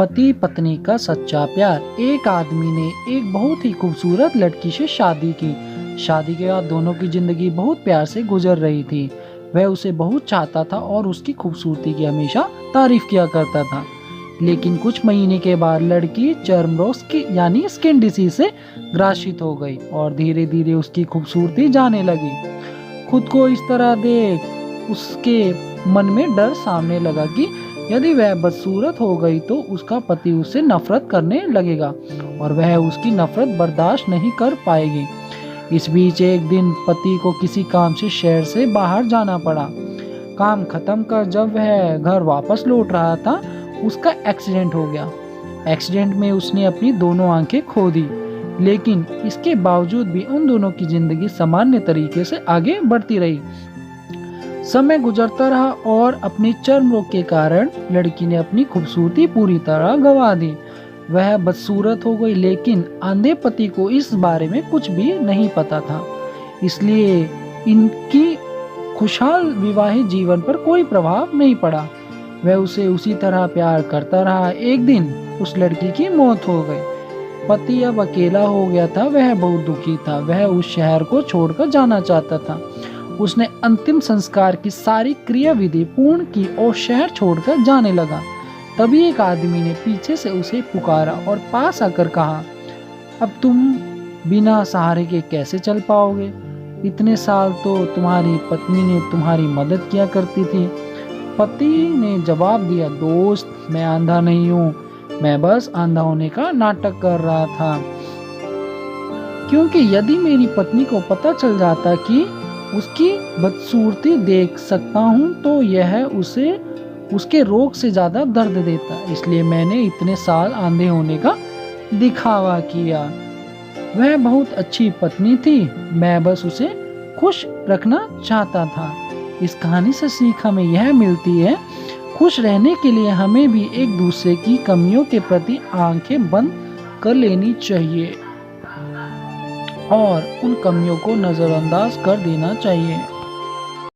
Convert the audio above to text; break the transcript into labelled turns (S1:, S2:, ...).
S1: पति पत्नी का सच्चा प्यार। एक आदमी ने एक बहुत ही खूबसूरत लड़की से शादी की। शादी के बाद दोनों की जिंदगी बहुत प्यार से गुजर रही थी। वह उसे बहुत चाहता था और उसकी खूबसूरती की हमेशा तारीफ किया करता था। लेकिन कुछ महीने के बाद लड़की चर्म रोग की यानी स्किन डिसीज से ग्रसित हो गई और धीरे धीरे उसकी खूबसूरती जाने लगी। खुद को इस तरह देख उसके मन में डर सामने लगा कि यदि वह बदसूरत हो गई तो उसका पति उससे नफरत करने लगेगा और वह उसकी नफरत बर्दाश्त नहीं कर पाएगी। इस बीच एक दिन पति को किसी काम से शहर से बाहर जाना पड़ा। काम खत्म कर जब वह घर वापस लौट रहा था, उसका एक्सीडेंट हो गया। एक्सीडेंट में उसने अपनी दोनों आंखें खो दी, लेकिन इसके बावजूद भी उन दोनों की जिंदगी सामान्य तरीके से आगे बढ़ती रही। समय गुजरता रहा और अपने चर्म रोग के कारण लड़की ने अपनी खूबसूरती पूरी तरह गंवा दी। वह बदसूरत हो गई, लेकिन अंधे पति को इस बारे में कुछ भी नहीं पता था, इसलिए इनकी खुशहाल विवाहित जीवन पर कोई प्रभाव नहीं पड़ा। वह उसे उसी तरह प्यार करता रहा। एक दिन उस लड़की की मौत हो गई। पति अब अकेला हो गया था। वह बहुत दुखी था। वह उस शहर को छोड़कर जाना चाहता था। उसने अंतिम संस्कार की सारी क्रिया विधि पूर्ण की और शहर छोड़कर जाने लगा। तभी एक आदमी ने पीछे से उसे पुकारा और पास आकर कहा, अब तुम बिना सहारे के कैसे चल पाओगे? इतने साल तो तुम्हारी पत्नी ने तुम्हारी मदद किया करती थी। पति ने जवाब दिया, दोस्त, मैं अंधा नहीं हूँ, मैं बस अंधा होने का नाटक कर रहा था। क्योंकि यदि मेरी पत्नी को पता चल जाता कि उसकी बदसूरती देख सकता हूँ तो यह उसे उसके रोग से ज्यादा दर्द देता, इसलिए मैंने इतने साल अंधे होने का दिखावा किया। वह बहुत अच्छी पत्नी थी, मैं बस उसे खुश रखना चाहता था। इस कहानी से सीख हमें यह मिलती है, खुश रहने के लिए हमें भी एक दूसरे की कमियों के प्रति आंखें बंद कर लेनी चाहिए और उन कमियों को नजरअंदाज कर देना चाहिए।